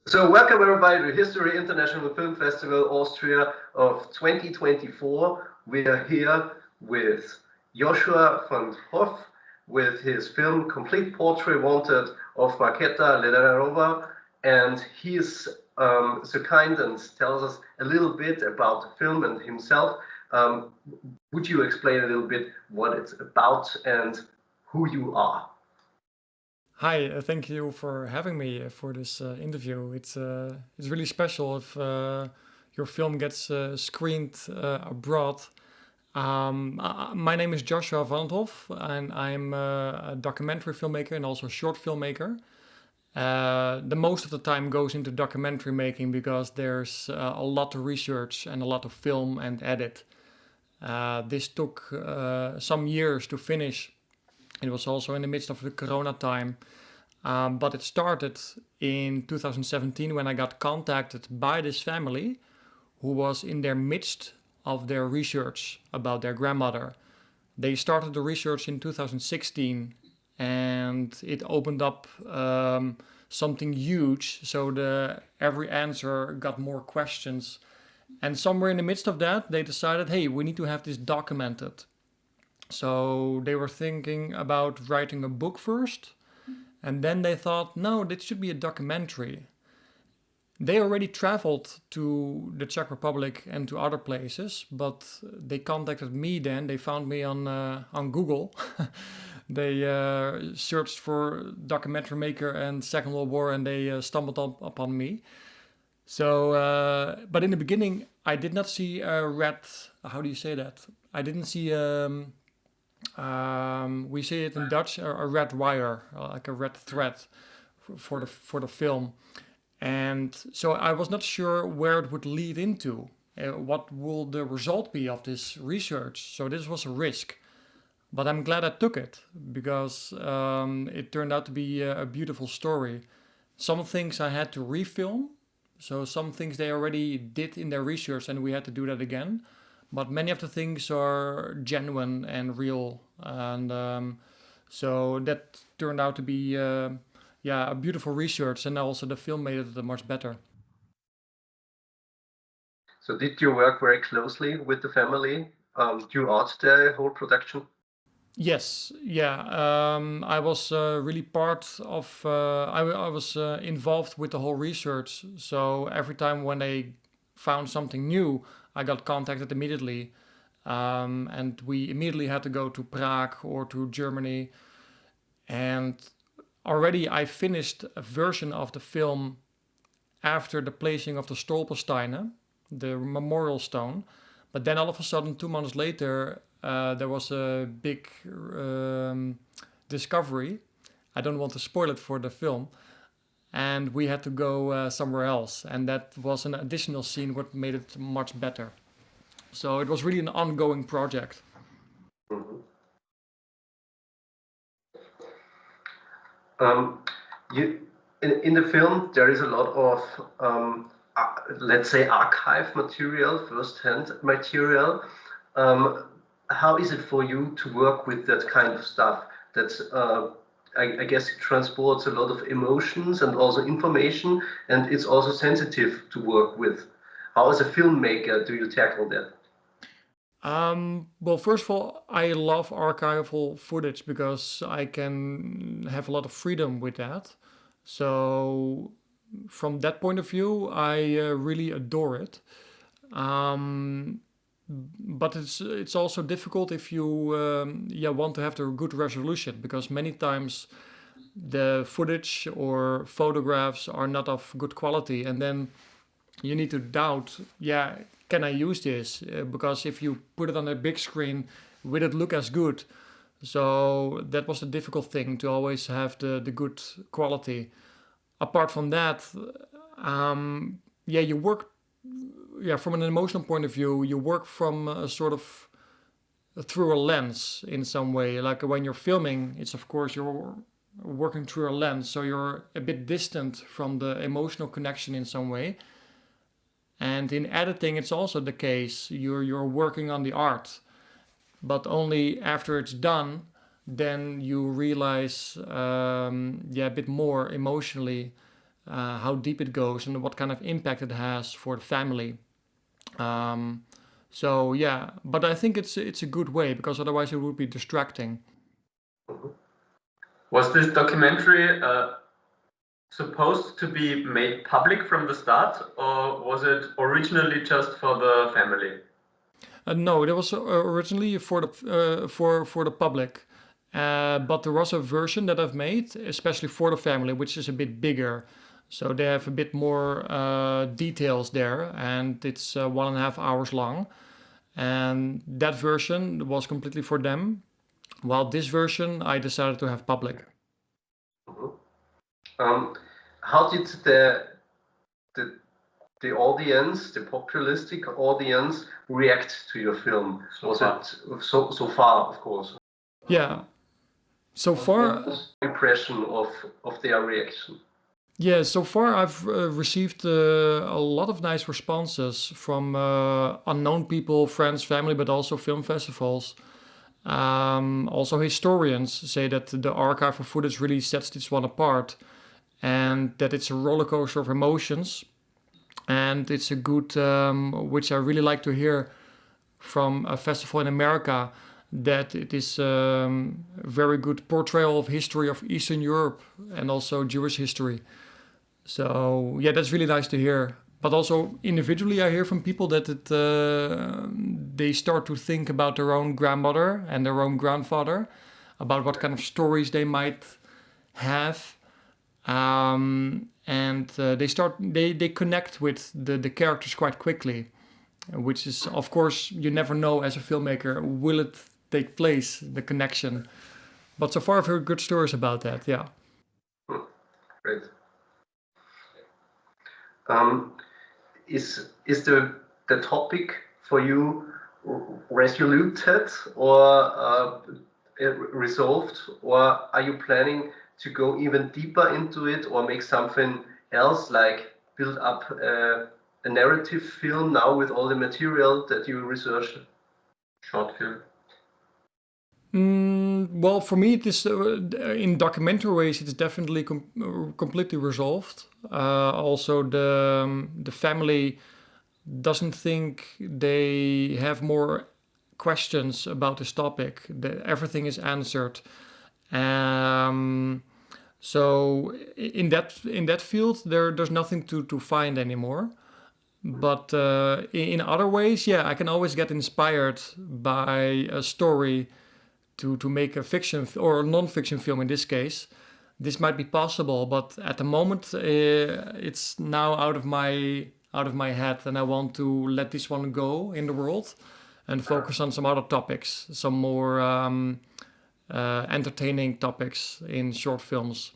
So welcome everybody to History International Film Festival Austria of 2024. We are here with Joshua von Hoff with his film Complete Portrait Wanted of Markéta, Ledererová, and he's so kind and tells us a little bit about the film and himself. Would you explain a little bit what it's about and who you are? Hi, thank you for having me for this interview. It's really special if your film gets screened abroad. My name is Joshua van Hoff, and I'm a documentary filmmaker and also a short filmmaker. The most of the time goes into documentary making because there's a lot of research and a lot of film and edit. This took some years to finish. It was also in the midst of the Corona time. But it started in 2017 when I got contacted by this family who was in their midst of their research about their grandmother. They started the research in 2016 and it opened up something huge. So every answer got more questions. And somewhere in the midst of that, they decided, hey, we need to have this documented. So they were thinking about writing a book first. And then they thought, no, this should be a documentary. They already traveled to the Czech Republic and to other places, but they contacted me then. They found me on Google. They searched for documentary maker and Second World War, and they stumbled upon me. So, but in the beginning, I did not see a red. How do you say that? I didn't see. We say it in Dutch, a red wire, like a red thread for the film. And so I was not sure where it would lead into. What will the result be of this research? So this was a risk. But I'm glad I took it because it turned out to be a beautiful story. Some things I had to refilm. So some things they already did in their research and we had to do that again. But many of the things are genuine and real. And so that turned out to be a beautiful research. And also the film made it much better. So did you work very closely with the family throughout the whole production? Yes, yeah. I was really part of, I was involved with the whole research. So every time when they found something new, I got contacted immediately. And we immediately had to go to Prague or to Germany. And already I finished a version of the film after the placing of the Stolpersteine, the memorial stone. But then all of a sudden, 2 months later, there was a big discovery. I don't want to spoil it for the film. And we had to go somewhere else. And that was an additional scene what made it much better. So it was really an ongoing project. Mm-hmm. In the film, there is a lot of, let's say, archive material, first-hand material. How is it for you to work with that kind of stuff? That's, I guess, it transports a lot of emotions and also information, and it's also sensitive to work with. How, as a filmmaker, do you tackle that? Well, first of all, I love archival footage because I can have a lot of freedom with that. So, from that point of view, I really adore it. Um, but it's also difficult if you want to have the good resolution because many times the footage or photographs are not of good quality, and then you need to doubt, can I use this? Because if you put it on a big screen, will it look as good? So that was the difficult thing to always have the good quality. Apart from that, you work, from an emotional point of view, you work from a sort of through a lens in some way. Like when you're filming, it's of course you're working through a lens, so you're a bit distant from the emotional connection in some way. And in editing, it's also the case. You're working on the art, but only after it's done, then you realize, a bit more emotionally how deep it goes, and what kind of impact it has for the family. So yeah, but I think it's a good way, because otherwise it would be distracting. Was this documentary supposed to be made public from the start, or was it originally just for the family? No, it was originally for the public, but there was a version that I've made especially for the family, which is a bit bigger. So they have a bit more details there, and it's 1.5 hours long. And that version was completely for them, while this version I decided to have public. How did the audience, the populistic audience, react to your film? Was it so far, of course? Yeah. So far, Impression of their reaction. yeah, so far I've received a lot of nice responses from unknown people, friends, family, but also film festivals. Also, historians say that the archive of footage really sets this one apart, and that it's a roller coaster of emotions. And it's a good, which I really like to hear from a festival in America, that it is a very good portrayal of history of Eastern Europe and also Jewish history. So yeah, that's really nice to hear. But also individually, I hear from people that they start to think about their own grandmother and their own grandfather, about what kind of stories they might have, and they connect with the characters quite quickly, which is, of course, you never know as a filmmaker, will it take place, the connection. But so far I've heard good stories about that. Yeah. Great. Is the topic for you resoluted or resolved, or are you planning to go even deeper into it, or make something else, like build up a narrative film now with all the material that you researched? Short film. Well, for me, it is in documentary ways. It's definitely completely resolved. Also, the family doesn't think they have more questions about this topic. Everything is answered. So in that field, there's nothing to find anymore. But in other ways, yeah, I can always get inspired by a story to make a fiction or a non-fiction film in this case. This might be possible, but at the moment it's now out of my head, and I want to let this one go in the world and focus on some other topics, some more entertaining topics in short films.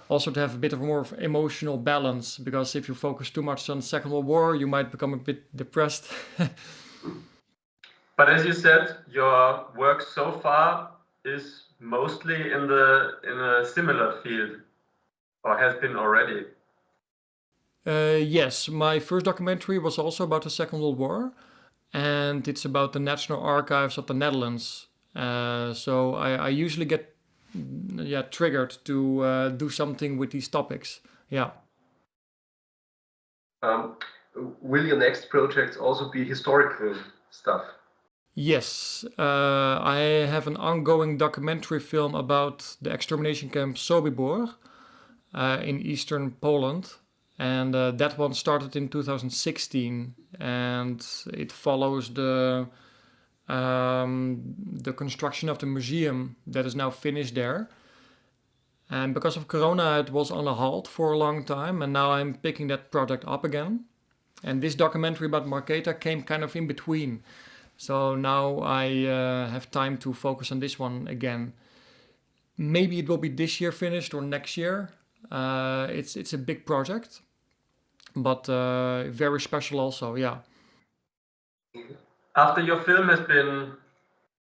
Also to have a bit of more emotional balance, because if you focus too much on Second World War, you might become a bit depressed. But as you said, your work so far is mostly in a similar field, or has been already. Yes, my first documentary was also about the Second World War, and it's about the National Archives of the Netherlands. So I usually get triggered to do something with these topics. Yeah. Will your next projects also be historical stuff? Yes, I have an ongoing documentary film about the extermination camp Sobibor in eastern Poland, and that one started in 2016, and it follows the construction of the museum that is now finished there. And because of Corona, it was on a halt for a long time, and now I'm picking that project up again. And this documentary about Markéta came kind of in between. So now I have time to focus on this one again. Maybe it will be this year finished or next year. It's a big project, but very special also, yeah. After your film has been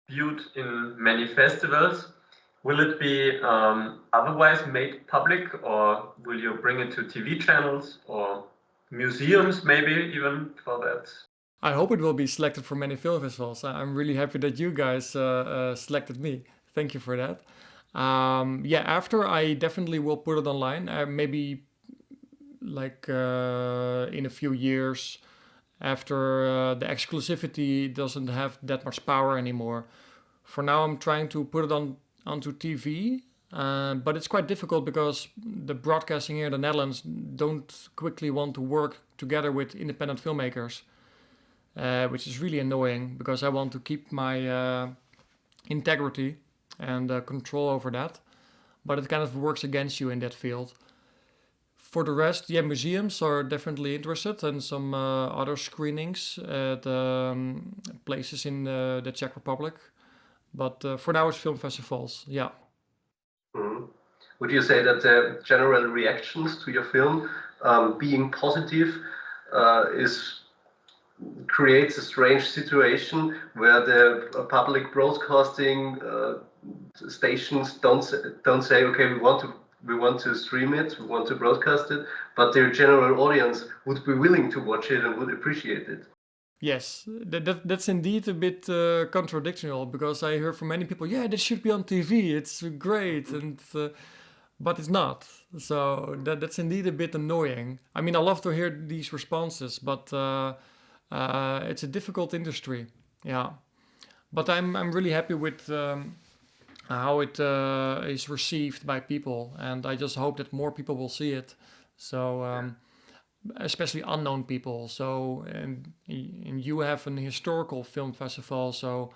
viewed in many festivals, will it be otherwise made public, or will you bring it to TV channels or museums maybe even for that? I hope it will be selected for many film festivals. I'm really happy that you guys selected me. Thank you for that. After I definitely will put it online. Maybe like in a few years after the exclusivity doesn't have that much power anymore. For now, I'm trying to put it onto TV, but it's quite difficult because the broadcasting here in the Netherlands don't quickly want to work together with independent filmmakers, which is really annoying because I want to keep my integrity and control over that. But it kind of works against you in that field. For the rest, yeah, museums are definitely interested and some other screenings at places in the Czech Republic. But for now, it's film festivals, yeah. Mhm. Would you say that the general reactions to your film being positive is creates a strange situation where the public broadcasting stations don't say, okay, we want to stream it, we want to broadcast it, but their general audience would be willing to watch it and would appreciate it. Yes, that's indeed a bit contradictory because I hear from many people, yeah, this should be on TV, it's great, and but it's not. So that's indeed a bit annoying. I mean, I love to hear these responses, but it's a difficult industry, yeah. But I'm really happy with how it is received by people, and I just hope that more people will see it. So especially unknown people. So and you have an historical film festival, so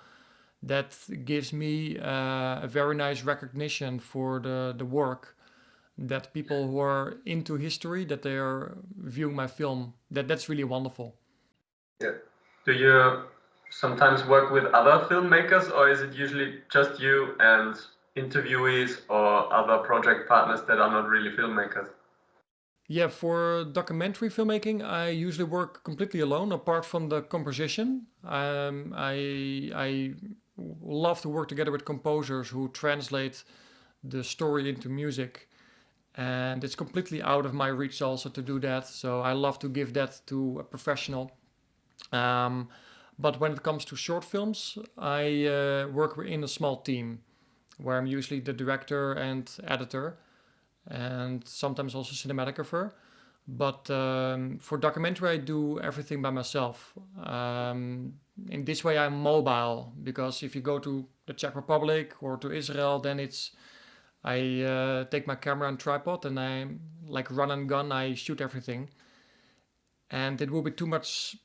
that gives me a very nice recognition for the work that people who are into history that they are viewing my film. That's really wonderful. Yeah. Do you sometimes work with other filmmakers, or is it usually just you and interviewees or other project partners that are not really filmmakers? Yeah, for documentary filmmaking, I usually work completely alone, apart from the composition. I love to work together with composers who translate the story into music, and it's completely out of my reach also to do that. So I love to give that to a professional. But when it comes to short films, I work in a small team where I'm usually the director and editor, and sometimes also cinematographer. But for documentary, I do everything by myself. In this way, I'm mobile because if you go to the Czech Republic or to Israel, then I take my camera and tripod and I like run and gun. I shoot everything, and it will be too much,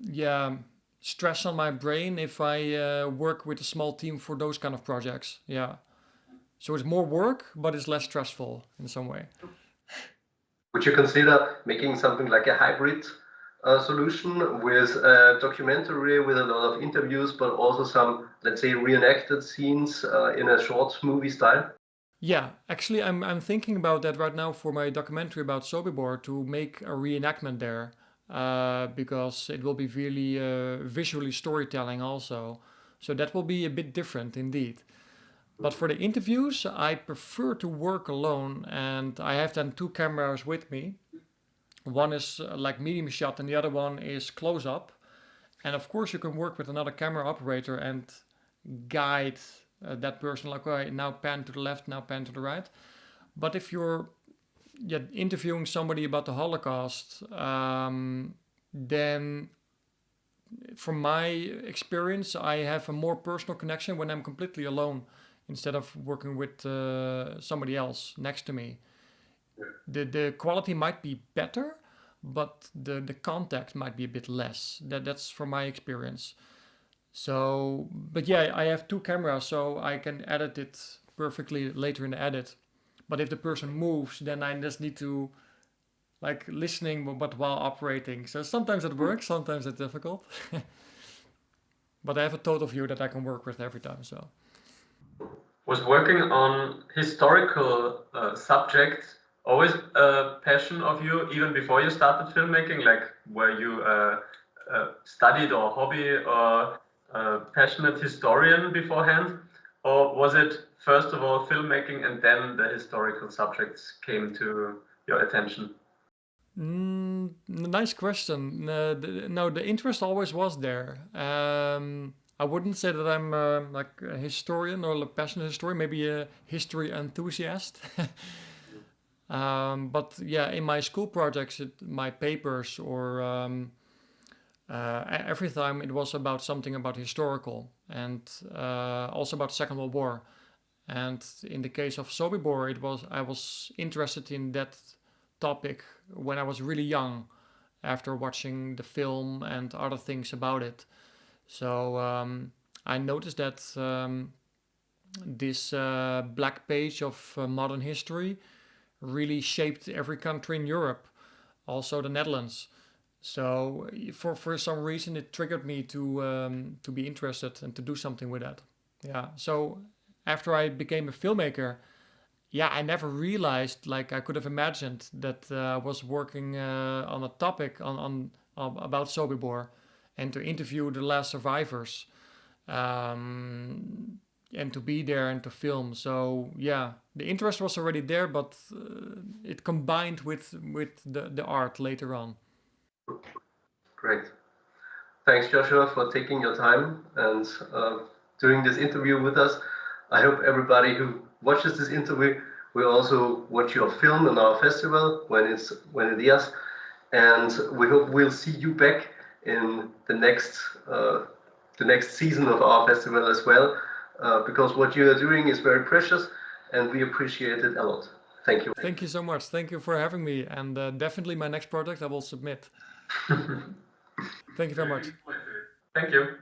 yeah, stress on my brain if I work with a small team for those kind of projects. Yeah. So it's more work, but it's less stressful in some way. Would you consider making something like a hybrid solution with a documentary with a lot of interviews, but also some, let's say, reenacted scenes in a short movie style? Yeah, actually, I'm thinking about that right now for my documentary about Sobibor to make a reenactment there, because it will be really visually storytelling also. So that will be a bit different indeed. But for the interviews, I prefer to work alone, and I have then two cameras with me. One is like medium shot, and the other one is close up. And of course, you can work with another camera operator and guide that person, like, okay, now pan to the left, now pan to the right. But if you're interviewing somebody about the Holocaust, then from my experience, I have a more personal connection when I'm completely alone instead of working with somebody else next to me. The quality might be better, but the contact might be a bit less. That's from my experience. So, but yeah, I have two cameras, so I can edit it perfectly later in the edit. But if the person moves, then I just need to like listening, but while operating. So sometimes it works, sometimes it's difficult. But I have a total view that I can work with every time. So. Was working on historical subjects always a passion of you, even before you started filmmaking? Like, were you studied or hobby or a passionate historian beforehand? Or was it first of all filmmaking and then the historical subjects came to your attention? Nice question. No, the interest always was there. I wouldn't say that I'm like a historian or a passionate historian, maybe a history enthusiast. But yeah, in my school projects, my papers, or every time it was about something about historical, and also about Second World War. And in the case of Sobibor, I was interested in that topic when I was really young, after watching the film and other things about it. So I noticed that this black page of modern history really shaped every country in Europe, also the Netherlands. So for some reason, it triggered me to be interested and to do something with that. Yeah. So after I became a filmmaker, yeah, I never realized, like I could have imagined, that I was working on a topic on about Sobibor, and to interview the last survivors, and to be there and to film. So yeah, the interest was already there, but it combined with the art later on. Great. Thanks, Joshua, for taking your time and doing this interview with us. I hope everybody who watches this interview will also watch your film in our festival when it is, and we hope we'll see you back in the next season of our festival as well, because what you are doing is very precious, and we appreciate it a lot. Thank you. Thank you so much. Thank you for having me, and definitely my next project I will submit. Thank you very much. Thank you.